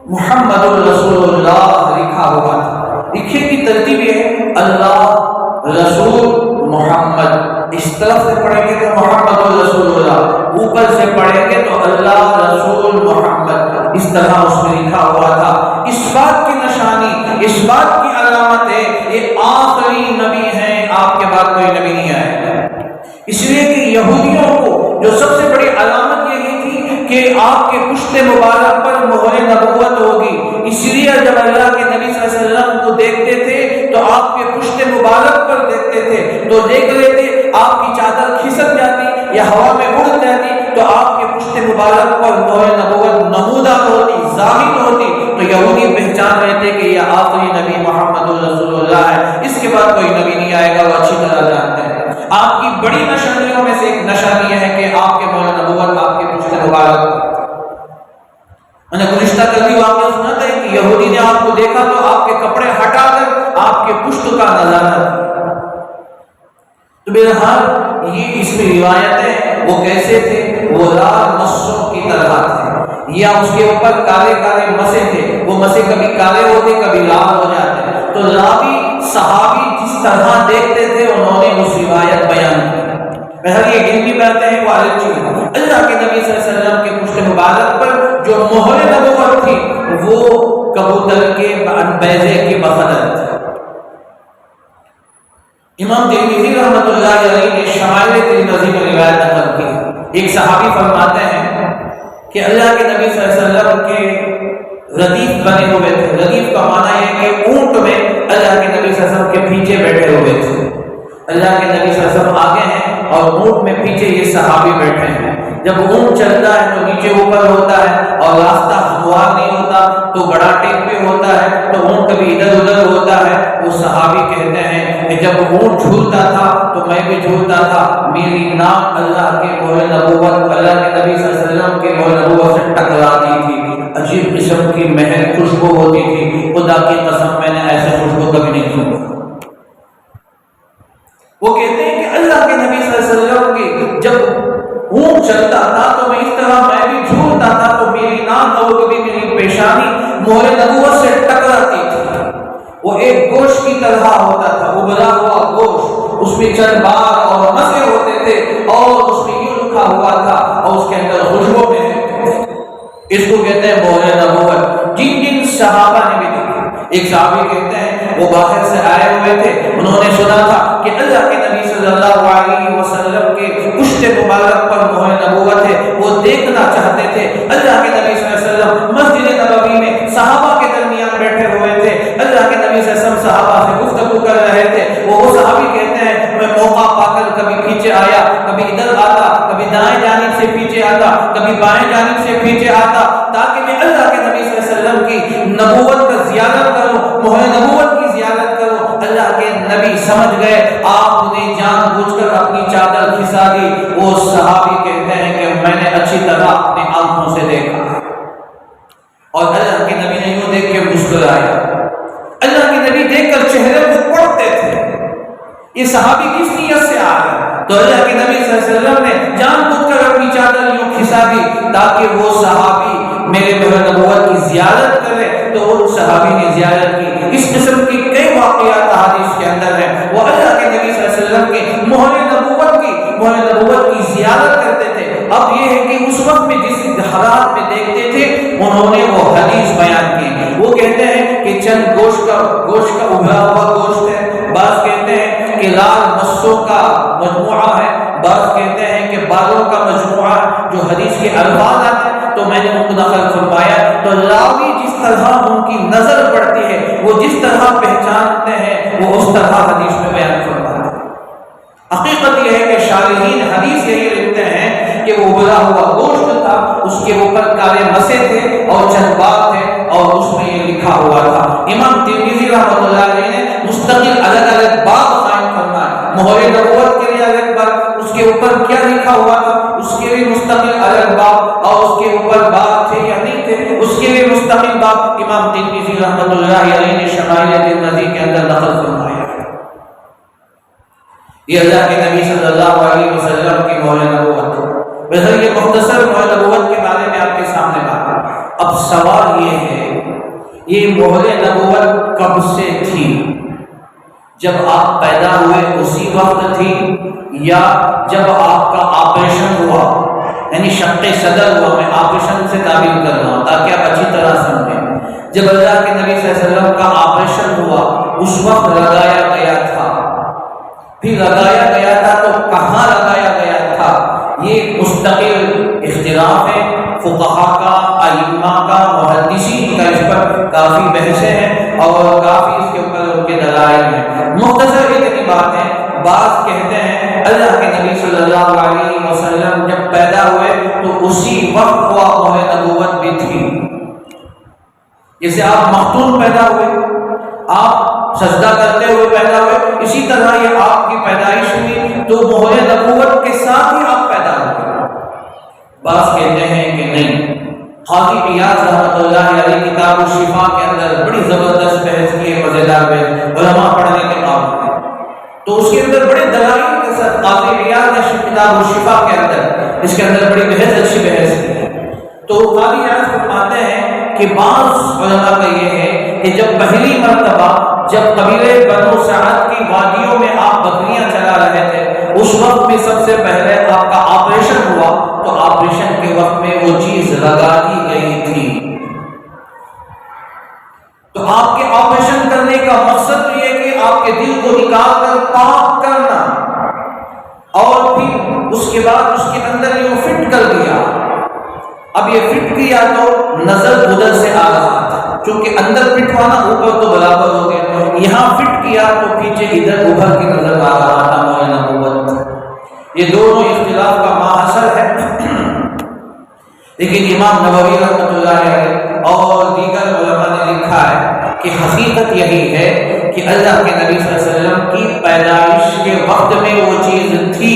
محمد رسول اللہ لکھا ہوا تھا۔ لکھے کی ترتیب ہے اللہ رسول محمد، اس طرف سے پڑھیں گے تو محمد رسول اللہ، اوپر سے پڑھیں گے تو اللہ رسول محمد، اس طرح اس میں لکھا ہوا تھا۔ اس بات کی نشانی، اس بات کی علامت ہے یہ آخری نبی ہیں، آپ کے بعد کوئی نبی نہیں آئے گا۔ اس لیے کہ یہودیوں کو جو سب سے بڑی علامت یہی تھی کہ آپ کے پشت مبارک پر مہر نبوت ہوگی، اس لیے جب اللہ کے نبی صلی اللہ علیہ وسلم کو دیکھتے تھے تو آپ کے پشت مبارک پر دیکھتے تھے تو دیکھ لیتے آپ کی چادر کھسک جاتی یا ہوا میں اڑ جاتی تو آپ کے پشت مبارک پر مہر نبوت نمودار ہوتی، ظاہر ہوتی، تو یہودی پہچان رہے تھے کہ یہ آخری نبی محمد رسول اللہ ہے، اس کے بعد کوئی نبی نہیں آئے گا، وہ اچھی طرح جانتے ہیں۔ آپ کی بڑی نشانیوں میں سے ایک نشانی یہ ہے کہ آپ کے مہر نبوت آپ کے پشت مبارک پر۔ میں نے گزشتہ کبھی واقعہ سنا تھا کہ یہودی نے آپ کو دیکھا تو آپ کے کپڑے ہٹا کر آپ کے پشت کا نظارہ کیا۔ تو بہرحال یہ اس میں روایتیں وہ کیسے تھے، وہ لال مسوں کی طرح تھے، یا اس کے اوپر کالے کالے مسے تھے، وہ مسے کبھی کالے ہوتے کبھی لال ہو جاتے، تو راوی صحابی جس طرح دیکھتے تھے انہوں نے اس روایت بیان کی۔ بہرحال یہ علمی باتیں ہیں، وہ الگ چیز ہے۔ اللہ کے نبی صلی اللہ علیہ وسلم کے پشت مبارک پر جو مہر نبوت تھی وہ کبوتر کے بیضے کے بخدر تھی۔ امام ترمذی رحمۃ اللہ علیہ نے شمائل ترمذی میں روایت نقل کی، ایک صحابی فرماتے ہیں کہ اللہ کے نبی صلی اللہ علیہ وسلم کے ردیف بنے ہوئے تھے۔ ردیف کا معنی ہے کہ اونٹ میں اللہ کے نبی صلی اللہ علیہ وسلم کے پیچھے بیٹھے ہوئے تھے۔ اللہ کے نبی صلی اللہ علیہ وسلم آگے ہیں اور اونٹ میں پیچھے یہ صحابی بیٹھے ہیں۔ جب اونٹ چلتا ہے تو نیچے اوپر ہوتا ہے اور راستہ ہموار نہیں ہوتا تو بڑا ٹیک پہ ہوتا ہے تو اونٹ کبھی ادھر ادھر ہوتا ہے۔ وہ صحابی کہتے ہیں کہ جب اونٹ جھولتا تھا تو میں بھی جھولتا تھا، میری ناک اللہ کے مہر نبوت، اللہ کے نبی صلی اللہ علیہ وسلم کے مہر نبوت سے ٹکراتی تھی، عجیب قسم کی مہک خوشبو ہوتی تھی، خدا کی قسم میں نے ایسے خوشبو کبھی نہیں سنی۔ وہ کہتے ہیں کہ اللہ کے نبی صلی اللہ علیہ وسلم کی جب اونٹ چلتا تھا تو میں اس طرح میں بھی جھولتا تھا تو میری ناک اور کبھی میری پیشانی مہر نبوت سے ٹکراتی تھی۔ وہ ایک گوشت کی طرح ہوتا تھا، ابلا ہوا گوشت، اس میں چند بال اور مسے ہوتے تھے اور اس میں یہ لکھا ہوا تھا اور اس کے اندر خوشبو میں اس کو کہتے ہیں مہر نبوت۔ جن جن صحابہ نے بھی دیکھا، ایک صحابی کہتے ہیں وہ باہر سے آئے ہوئے تھے، انہوں نے سنا تھا کہ اللہ کے نبی صلی اللہ علیہ وسلم کے پشت مبارک پر مہر نبوت ہے، وہ دیکھنا چاہتے تھے۔ اللہ کے نبی صلی اللہ علیہ وسلم مسجد نبوی میں صحابہ کے درمیان بیٹھے ہوئے تھے، اللہ کے نبی صلی اللہ علیہ وسلم صحابہ سے گفتگو کر رہے تھے۔ وہ صحابی کہتے ہیں میں موقع پا کر کبھی پیچھے آیا، کبھی ادھر آتا، کبھی دائیں جانب سے پیچھے آتا، کبھی بائیں جانب سے پیچھے آتا، تاکہ میں اللہ کے نبی صلی اللہ علیہ وسلم کی نبوت کا زیارت کروں، مہر نبوت کی زیارت کروں۔ اللہ کے نبی سمجھ گئے آپ نے جان بوجھ کر اپنی چادر کھسا دی۔ وہ صحابی کہتے ہیں کہ میں نے اچھی طرح اپنی آنکھوں سے دیکھا اور اللہ کے نبی نے یوں دیکھ کے مسکرایا۔ اللہ کے نبی دیکھ کر چہرے کو پڑھتے تھے، یہ صحابی کس نیت سے آ گئے؟ تو اللہ کے نبی صلی اللہ علیہ وسلم نے جان بوجھ کر اپنی چادر یوں کھسا دی تاکہ وہ صحابی میرے مہر نبوت کی زیارت کرے، تو وہ صحابی نے زیارت کی۔ اس قسم کی کئی واقعات حدیث کے اندر ہیں، وہ اللہ کے نبی صلی اللہ علیہ وسلم کی مہر نبوت کی زیارت کرتے تھے۔ اب یہ ہے کہ اس وقت میں جس حالات میں دیکھتے تھے انہوں نے وہ حدیث بیان کی۔ وہ کہتے ہیں کہ چند گوشت کا ابلا ہوا گوشت ہے، بعض کہتے ہیں کہ لال مسوں کا مجموعہ ہے، بعض کہتے ہیں کہ بالوں کا مجموعہ، جو حدیث کے الفاظ آتے ہیں تو تو میں نے ان کو نقل فرمایا تو راوی جس طرح ان کی نظر پڑتی ہے وہ جس طرح پہچانتے ہیں وہ اس طرح حدیث میں بیان فرماتے ہیں۔ حقیقت یہ ہے کہ شارحین حدیث یہی لکھتے ہیں کہ وہ ابلا ہوا گوشت تھا، اس کے اوپر کالے مسے تھے اور چند بال تھے اور اس میں یہ لکھا ہوا تھا۔ امام ترمذی رحمۃ اللہ علیہ نے مستقل الگ الگ باب قائم فرمائے، مہر نبوت کے لیے الگ باب، اس کے اوپر کیا لکھا ہوا تھا اس کے لیے مستقل الگ باب، اور اس کے اوپر باب تھے یا نہیں تھے اس کے لیے مستقل باب امام ترمذی رحمۃ اللہ علیہ نے شمائل ترمذی کے اندر نقل فرمایا۔ یہ اللہ کے نبی صلی اللہ علیہ وسلم کی مہر نبوت، بہر یہ مختصر مہر نبوت کے بارے میں آپ کے سامنے بات ہے۔ اب سوال یہ ہے یہ مہر نبوت کب سے تھی؟ جب آپ پیدا ہوئے اسی وقت تھی یا جب آپ کا آپریشن ہوا، یعنی شق صدر ہوا؟ میں آپریشن سے تعبیر کر رہا ہوں تاکہ آپ اچھی طرح سمجھیں۔ جب اللہ کے نبی صلی اللہ علیہ وسلم کا آپریشن ہوا اس وقت لگایا گیا تھا، پھر لگایا گیا تھا تو کہاں لگایا گیا تھا؟ یہ مستقل اختلاف ہے فقہا کا، ائمہ کا، محدثین کا، اس پر کافی بحثیں ہیں اور کافی اس کے اوپر ان کے دلائل ہیں۔ مختصر اتنی بات ہے، بعض کہتے ہیں اللہ کے نبی صلی اللہ علیہ وسلم جب پیدا ہوئے تو اسی وقت ہوا مہر نبوت بھی تھی۔ جیسے آپ مختون پیدا ہوئے، آپ سجدہ کرتے ہوئے پیدا ہوئے، اسی طرح یہ آپ کی پیدائش ہوئی تو مہر نبوت کے ساتھ ہی آپ پیدا ہوئے۔ بعض کہتے ہیں کہ نہیں۔ قاضی ایاض رحمۃ اللہ علیہ کتاب الشفا کے اندر بڑی زبردست بحث کی ہے، مزیدار بحث، علماء پڑھنے کے قابل ہیں، تو اس کے اندر بڑے دلائل کے ساتھ قاضی ایاض نے کتاب الشفا کے اندر اس کے اندر بڑی بحث اچھی بحث کی ہے۔ تو قاضی ایاض فرماتے ہیں کہ بعض علماء کا یہ ہے کہ جب پہلی مرتبہ جب قبیلے بنو سعد کی وادیوں میں آپ بکریاں چلا رہے تھے اس وقت میں سب سے پہلے آپ کا آپریشن ہوا تو آپریشن کے وقت میں وہ چیز لگا دی گئی تھی۔ تو آپ کے آپریشن کرنے کا مقصد یہ ہے کہ آپ کے دل کو نکال کر پاک کرنا، اور پھر اس کے بعد اس کے اندر یہ فٹ کر دیا۔ اب یہ فٹ کیا تو نظر ادھر سے آ رہا تھا، چونکہ اندر فٹوانا اوپر تو برابر ہو گیا، یہاں فٹ کیا تو پیچھے ادھر ابھر کے نظر آ رہا تھا مہر نبوت۔ یہ دونوں اختلاف کا ماحصل ہے، لیکن امام نووی رحمۃ اللہ علیہ اور دیگر علماء نے لکھا ہے کہ حقیقت یہی ہے کہ اللہ کے نبی صلی اللہ علیہ وسلم کی پیدائش کے وقت میں وہ چیز تھی،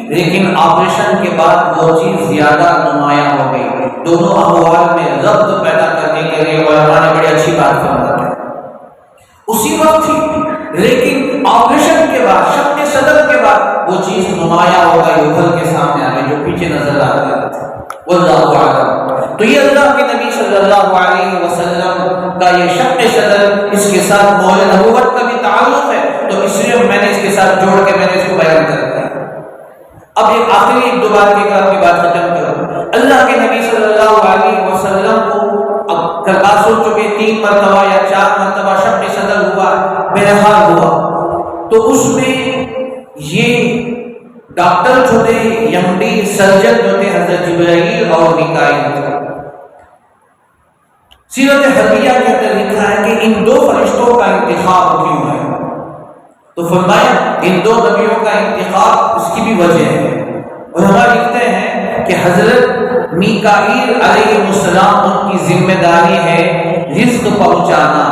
لیکن آپریشن کے بعد وہ چیز زیادہ نمایاں ہو گئی۔ دونوں احوال میں ربط پیدا کرنے کے لیے علماء نے بڑی اچھی بات فرمائی۔ اسی وقت تھی لیکن آپریشن کے بعد، شق صدر کے بعد وہ چیز نمایاں ہو گئی، ابھر کے سامنے آ گئی جو پیچھے نظر آ رہا تھا۔ واللہ اعلم۔ تو یہ اللہ کے نبی صلی اللہ علیہ وسلم کا یہ شق صدر، اس کے ساتھ مہر نبوت کا بھی تعلق ہے، تو اس لیے میں نے اس کے ساتھ جوڑ کے میں نے اس کو بیان کر دیا۔ اب یہ آخری ایک دو بات کی بات ختم کروں۔ اللہ کے نبی صلی اللہ علیہ وسلم کو اب بات سن چکے 3 مرتبہ یا 4 مرتبہ شق صدر ہوا، بہرحال ہوا، تو اس میں یہ ڈاکٹر جو تھے، ایم ڈی سرجن جو تھے، حضرت جبرائیل اور میکائیل تھے۔ سیرت حربیہ کے اندر لکھا ہے کہ ان 2 فرشتوں کا انتخاب کیوں ہے، تو فرمایا ان 2 نبیوں کا انتخاب اس کی بھی وجہ ہے۔ علماء لکھتے ہیں کہ حضرت میکائیل علیہ السلام ان کی ذمہ داری ہے رزق پہنچانا،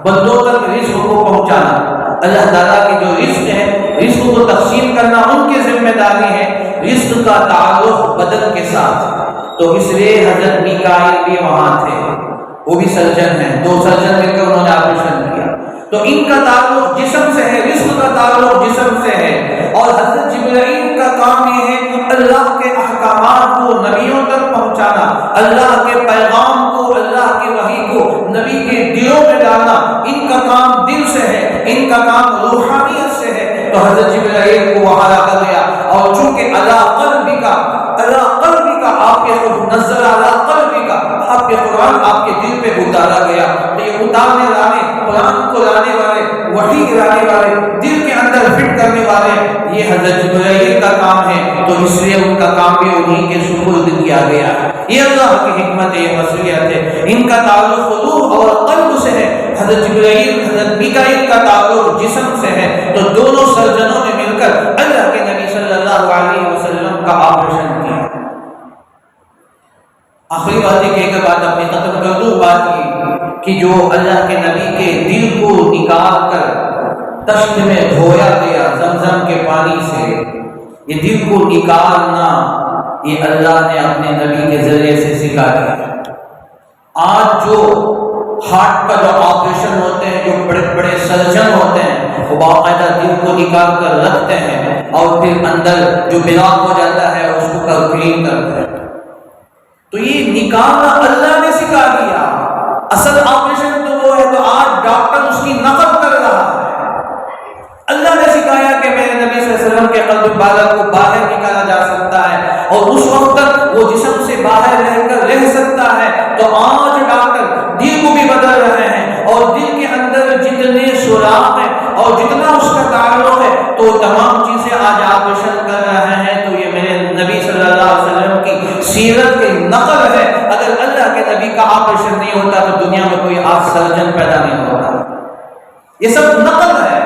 بندوں تک رزق کو پہنچانا۔ اللہ تعالیٰ کے جو رزق ہے، رزق کو تقسیم کرنا ان کی ذمہ داری ہے، رزق کا تعلق بدن کے ساتھ، تو اس لیے حضرت میکائیل بھی وہاں تھے، وہ بھی سرجن ہیں، 2 سرجن مل کر انہوں نے آپریشن کیا، تو ان کا تعلق جسم سے ہے، رزق کا تعلق جسم سے ہے، اور حضرت جبرائیل کا کام یہ ہے اللہ کے احکامات کو نبیوں تک پہنچانا، اللہ کے پیغام کو، اللہ کی وحی کو نبی کے دلوں میں ڈالنا، ان کا کام دل سے ہے، ان کا کام روحانیت سے ہے۔ تو حضرت جبرائیل کو وہاں رکھا گیا، اور چونکہ اللہ قلبی کا آپ کے خود نزل اللہ قلبی کا آپ کے قرآن آپ کے دل پہ اتارا گیا، تو یہ اتارنے لانے قرآن کو لانے والے وحی گرانے والے، دل کے اندر فٹ کرنے والے، یہ حضرت جبرائیل کا کام ہے، تو اس لیے ان کا کام بھی انہیں کے سپرد کیا گیا ہے۔ یہ اللہ کی حکمت ہے، یہ مصلحت ہے۔ ان کا تعلق روح اور قلب سے ہے، حضرت جبرائیل حضرت میکائیل کا تعلق جسم سے ہے، تو دونوں سرجنوں نے مل کر اللہ کے نبی صلی اللہ علیہ وسلم کا آپریشن کیا۔ آخری بات ایک ایک بات اپنی ختم کر دوں، بات یہ کہ جو اللہ کے نبی کے دل کو نکال کر تشت میں دھویا گیا زمزم کے پانی سے، یہ دل کو نکالنا یہ اللہ نے اپنے نبی کے ذریعے سے سکھا دیا۔ آج جو ہارٹ کا جو آپریشن ہوتے ہیں، جو بڑے بڑے سرجن ہوتے ہیں، وہ باقاعدہ دل کو نکال کر رکھتے ہیں اور پھر اندر جو بلاک ہو جاتا ہے اس کو کلین کرتے ہیں۔ تو یہ نکالنا اللہ نے سکھا دیا، اصل آپریشن تو وہ ہے، تو آج ڈاکٹر اس کی نقل کر رہا ہے۔ اللہ نے سکھایا کہ میرے نبی صلی اللہ علیہ وسلم کے قلب بالغ کو باہر نکالا جا سکتا ہے اور اس وقت تک وہ جسم سے باہر رہ کر رہ سکتا ہے۔ تو آج ڈاکٹر دل کو بھی بدل رہے ہیں اور دل کے اندر جتنے سوراخ ہیں اور جتنا اس کا تعلق ہے تو تمام چیزیں آج آپریشن کر رہے ہیں۔ تو یہ میرے نبی صلی اللہ علیہ وسلم کی سیرت کی نقل ہے۔ اگر اللہ کے نبی کا آپریشن نہیں ہوتا تو دنیا میں کوئی آج سرجن پیدا نہیں ہوتا۔ یہ سب نقل ہے۔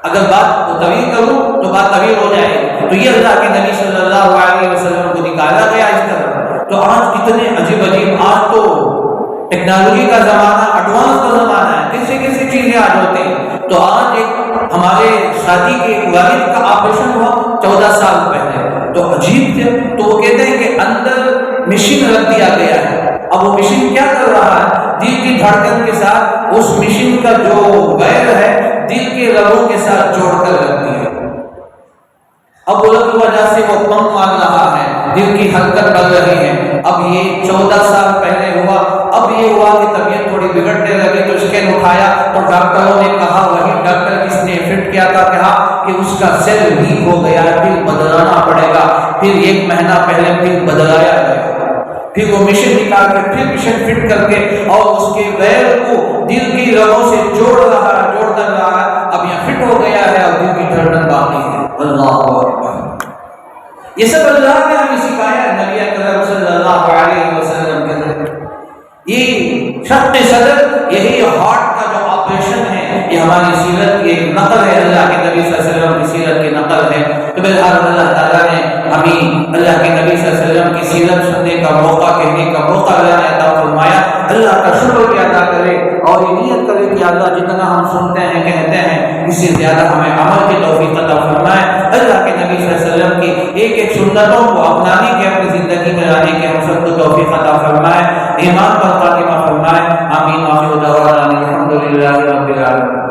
اگر بات کو طویل کروں تو بات طویل ہو جائے گی۔ تو یہ اللہ کے نبی صلی اللہ علیہ وسلم کو نکالا گیا اس طرح۔ تو آج کتنے عجیب عجیب، آج تو ٹیکنالوجی کا زمانہ، ایڈوانس کا زمانہ ہے، کسی کسی چیزیں آج ہوتے ہیں۔ تو آج ایک ہمارے ساتھی کے ایک والد کا آپریشن ہوا 14 سال پہلے، تو عجیب تھے، تو وہ کہتے ہیں کہ اندر مشین رکھ دیا گیا ہے۔ اب وہ مشین کیا کر رہا ہے؟ دل کی دھڑکن کے ساتھ اس مشین کا جو وائر ہے دل کے رگوں کے ساتھ جوڑ کر رکھتی ہے۔ اب وہ کی وجہ سے وہ پمپ مار رہا ہے، دل کی حرکت بڑھ رہی ہے۔ اب یہ 14 سال پہلے ہوا۔ اب یہ ہوا کہ طبیعت تھوڑی بگڑنے لگی تو اسکین اٹھایا تو ڈاکٹروں نے کہا، وہی ڈاکٹر جس نے فٹ کیا تھا، کہا کہ اس کا سیل ویک ہو گیا ہے، پھر بدلانا پڑے گا۔ پھر 1 مہینہ پہلے پھر بدلایا گیا، پھر وہ مشین نکال کے پھر مشین فٹ کر کے اور اس کے وائر کو دل کی رگوں سے جوڑ کر رہا ہے۔ اب یہ فٹ ہو گیا ہے اور دل کی دھڑکن باقی ہے۔ اللہ اکبر۔ یہ سب اللہ نے ہمیں سکھایا ہے نبی اکرم صلی اللہ علیہ وسلم کے ذریعے۔ یہ شق صدر، یہی ہارٹ کا جو آپریشن ہے، یہ ہماری سیرت کی ایک نقل ہے، اللہ کے نبی صلی اللہ علیہ وسلم کی سیرت کی نقل ہے۔ تو بہرحال اللہ تعالیٰ نے ہمیں اللہ کے نبی صلی اللہ علیہ وسلم کی سیرت سننے کا موقع، کہنے کا موقع اللہ نے عطا فرمایا۔ اللہ کا شکر بھی ادا کرے اور یہ نیت کرے کہ اللہ جتنا ہم سنتے ہیں کہتے ہیں اس سے زیادہ ہمیں عمل کی توفیق عطا فرمائے۔ اللہ کے نبی صلی اللہ علیہ وسلم کی ایک ایک سنتوں کو اپنانے کی، اپنی زندگی میں لانے کی ہم سب کو توفیق عطا فرمائے، ایمان پر خاتمہ فرمائے۔ آمین۔ آخر دعوانا الحمدللہ رب العالمین۔